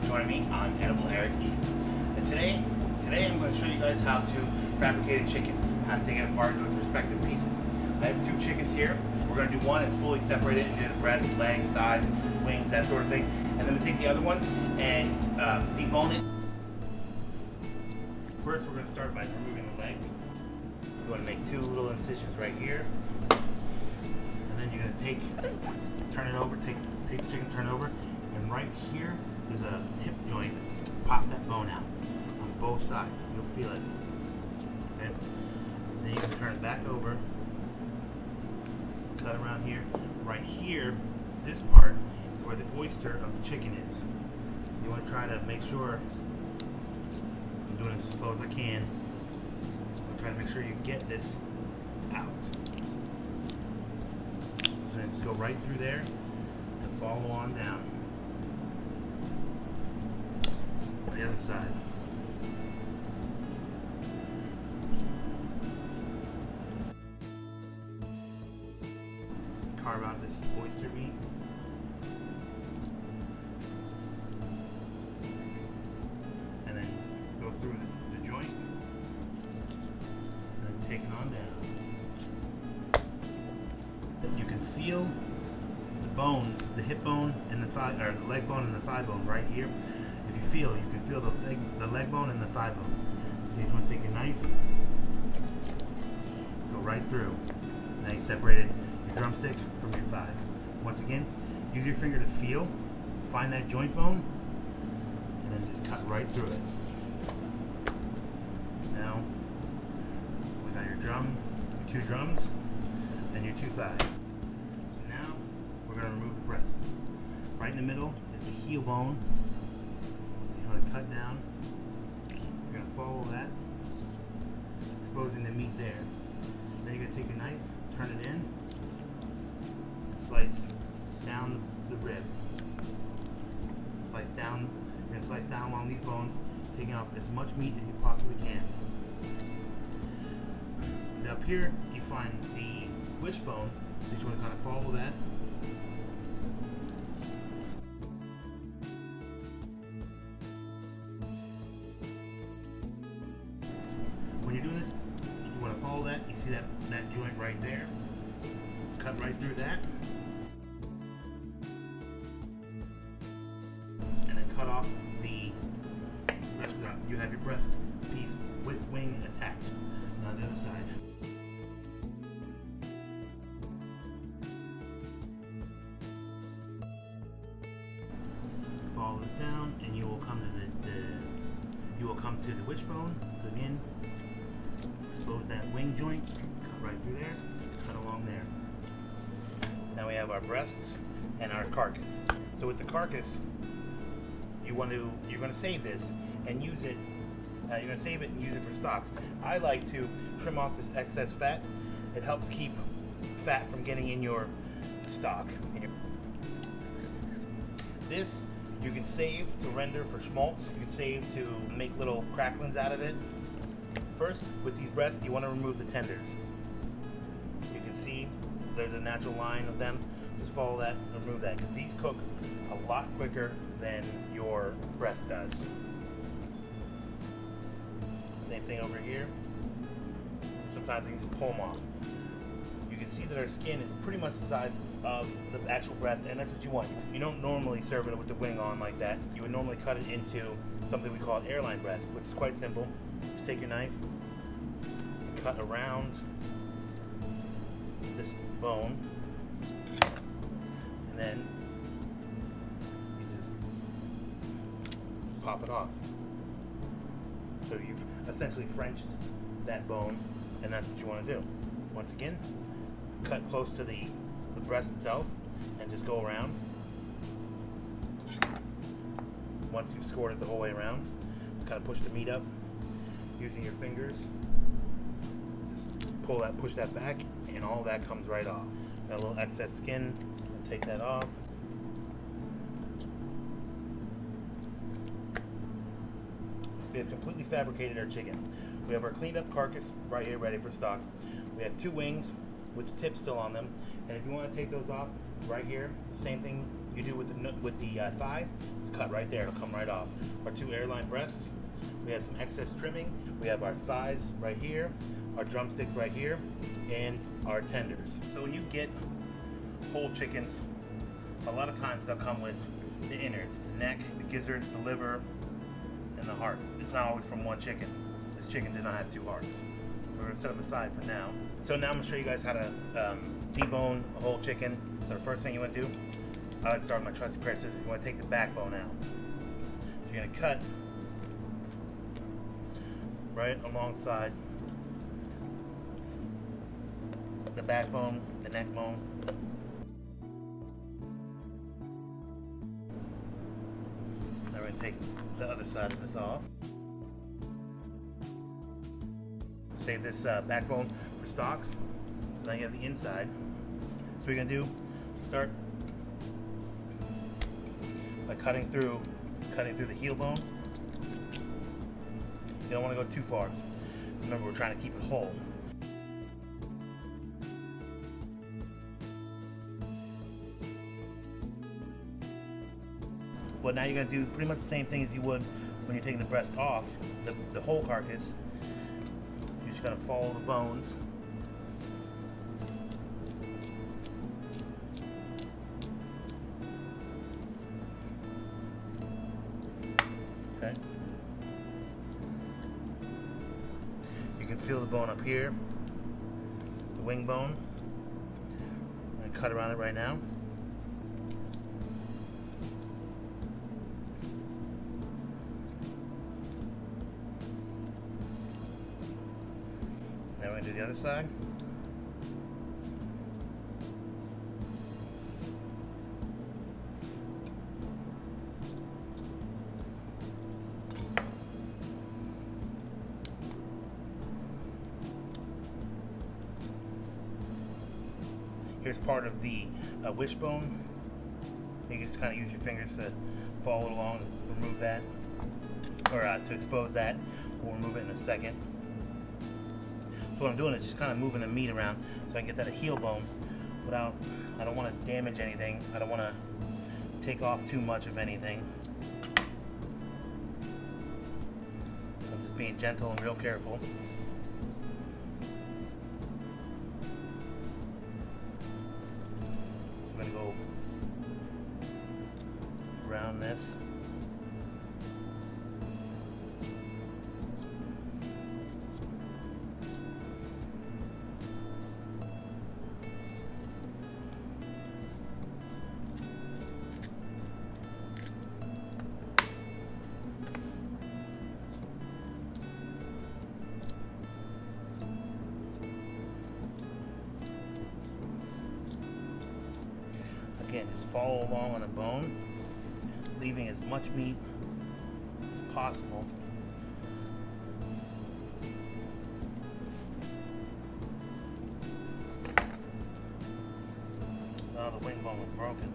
for joining me on Edible Eric Eats. And today I'm going to show you guys how to fabricate a chicken, how to take it apart into its respective pieces. I have two chickens here. We're going to do one and fully separate it into the breast, legs, thighs, wings, that sort of thing. And then we'll take the other one and debone it. First, we're going to start by removing the legs. You're going to make two little incisions right here. And then you're going to turn it over, take the chicken, turn it over, and right here is a hip joint. Pop that bone out on both sides. You'll feel it. Okay? Then you can turn it back over, cut around here. Right here, this part is where the oyster of the chicken is. So you want to try to make sure, I'm doing this as slow as I can, I'm going to try to make sure you get this out. And then just go right through there and follow on down. The other side. Carve out this oyster meat. And then go through the joint. And then take it on down. You can feel the bones, the hip bone and the thigh, or the leg bone and the thigh bone right here. If you can feel the leg bone and the thigh bone. So you just want to take your knife, go right through. Now you separated your drumstick from your thigh. Once again, use your finger to feel, find that joint bone, and then just cut right through it. Now, we got your two drums, and your two thighs. So now, we're going to remove the breasts. Right in the middle is the heel bone. To cut down, you're going to follow that, exposing the meat there. Then you're going to take your knife, turn it in, and slice down the rib. Slice down, you're going to slice down along these bones, taking off as much meat as you possibly can. Now up here, you find the wishbone, so you just want to kind of follow that. When you're doing this, you want to follow that. You see that joint right there. Cut right through that. And then cut off the rest of that. You have your breast piece with wing attached. Now the other side. Follow this down and you will come to the wishbone. So again, expose that wing joint, cut right through there, cut along there. Now we have our breasts and our carcass. So with the carcass, you're going to save this and use it. You're going to save it and use it for stocks. I like to trim off this excess fat. It helps keep fat from getting in your stock. This you can save to render for schmaltz. You can save to make little cracklings out of it. First, with these breasts, you want to remove the tenders. You can see there's a natural line of them. Just follow that and remove that, because these cook a lot quicker than your breast does. Same thing over here. Sometimes you can just pull them off. You can see that our skin is pretty much the size of the actual breast, and that's what you want. You don't normally serve it with the wing on like that. You would normally cut it into something we call an airline breast, which is quite simple. Just take your knife, cut around this bone, and then you just pop it off. So you've essentially Frenched that bone, and that's what you want to do. Once again, cut close to the breast itself and just go around. Once you've scored it the whole way around, kind of push the meat up using your fingers. Just push that back, and all that comes right off. Got a little excess skin, take that off. We have completely fabricated our chicken. We have our cleaned up carcass right here ready for stock. We have two wings with the tip still on them, and if you want to take those off, right here, same thing you do with the thigh, it's cut right there. It'll come right off. Our 2 airline breasts, we have some excess trimming. We have our thighs right here, our drumsticks right here, and our tenders. So when you get whole chickens, a lot of times they'll come with the innards, the neck, the gizzard, the liver, and the heart. It's not always from one chicken. This chicken did not have 2 hearts. We're gonna set them aside for now. So now I'm gonna show you guys how to debone a whole chicken. So the first thing you wanna do, I like to start with my trusty pair of scissors. You wanna take the backbone out. So you're gonna cut right alongside the backbone, the neck bone. Now we're gonna take the other side of this off. Save this backbone for stocks. So now you have the inside. So what you're gonna do, start by cutting through the heel bone. You don't want to go too far. Remember, we're trying to keep it whole. Well, now you're gonna do pretty much the same thing as you would when you're taking the breast off, the whole carcass. You're just gonna follow the bones. Okay. You can feel the bone up here, the wing bone. I'm gonna cut around it right now. Now we're going to do the other side. Here's part of the wishbone. You can just kind of use your fingers to follow it along, remove that, or to expose that. We'll remove it in a second. So what I'm doing is just kind of moving the meat around so I can get that heel bone without, I don't want to damage anything. I don't want to take off too much of anything. So I'm just being gentle and real careful. So I'm going to go around this. Again, just follow along on the bone, leaving as much meat as possible. Oh, the wing bone was broken.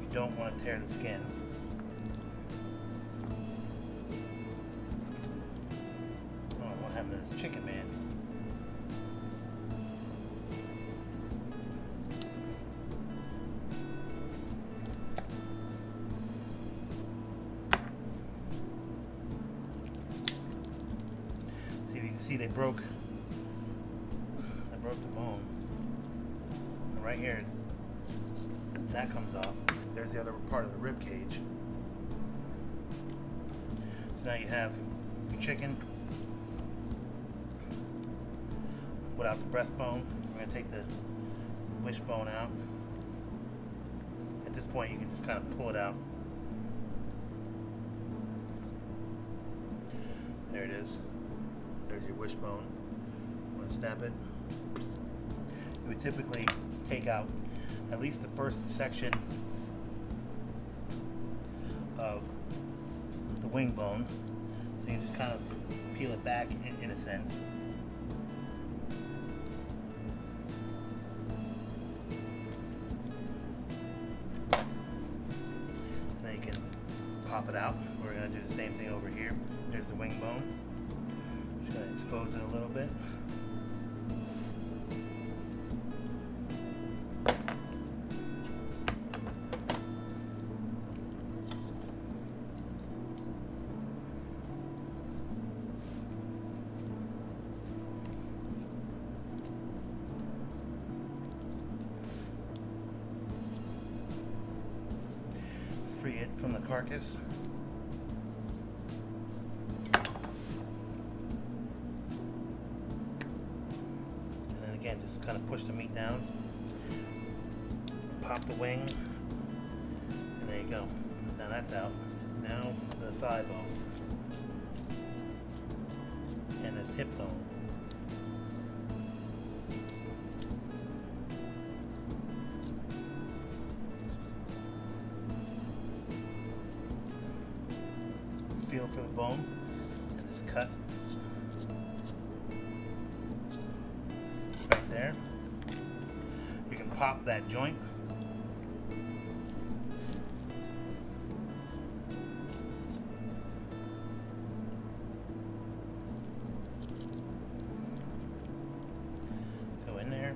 You don't want to tear the skin. Oh, what happened to this chicken, man? See, if you can see, they broke the bone. And right here, that comes off. There's the other part of the rib cage. So now you have your chicken without the breastbone. We're going to take the wishbone out. At this point, you can just kind of pull it out. There it is. There's your wishbone. I'm going to snap it. You would typically take out at least the first section of the wing bone. So you just kind of peel it back in a sense. Then you can pop it out. We're going to do the same thing over here. There's the wing bone. Just going to expose it a little bit. Free it from the carcass. And then again, just kind of push the meat down, pop the wing, and there you go. Now that's out. Now the thigh bone and this hip bone. Feel for the bone and just cut right there. You can pop that joint. Go in there.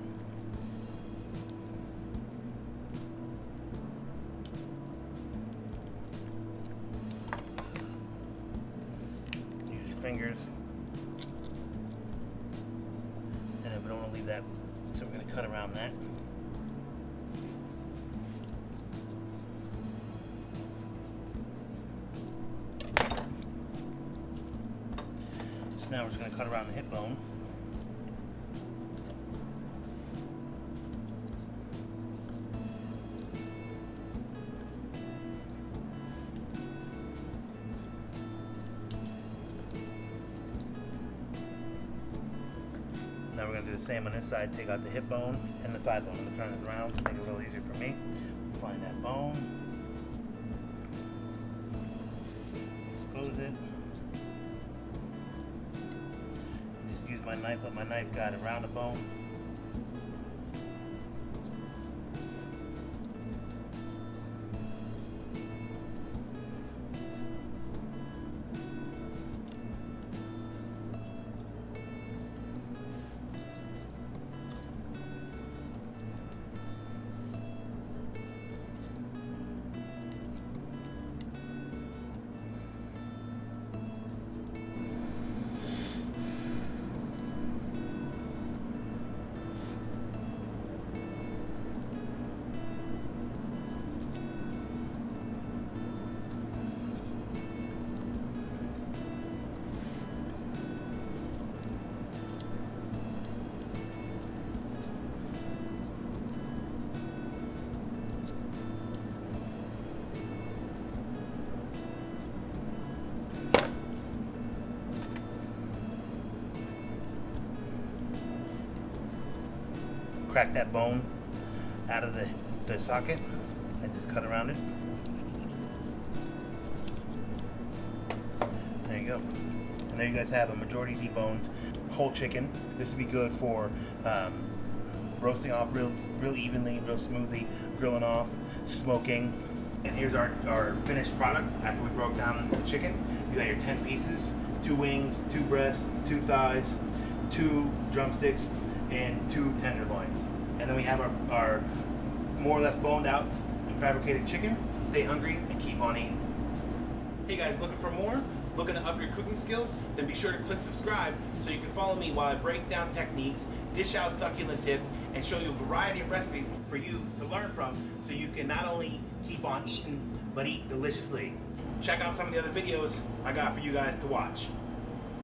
Fingers, and we don't want to leave that, so we're going to cut around that. So now we're just going to cut around the hip bone. Now we're going to do the same on this side, take out the hip bone and the thigh bone. I'm going to turn this around to make it a little easier for me. Find that bone, expose it, and just use my knife, let my knife guide around the bone. Crack that bone out of the socket and just cut around it. There you go. And there you guys have a majority deboned whole chicken. This would be good for roasting off real evenly, real smoothly, grilling off, smoking. And here's our finished product after we broke down the chicken. You got your 10 pieces, 2 wings, 2 breasts, 2 thighs, 2 drumsticks, and 2 tenderloins. And then we have our more or less boned out and fabricated chicken. Stay hungry and keep on eating. Hey guys, looking for more? Looking to up your cooking skills? Then be sure to click subscribe so you can follow me while I break down techniques, dish out succulent tips, and show you a variety of recipes for you to learn from so you can not only keep on eating, but eat deliciously. Check out some of the other videos I got for you guys to watch.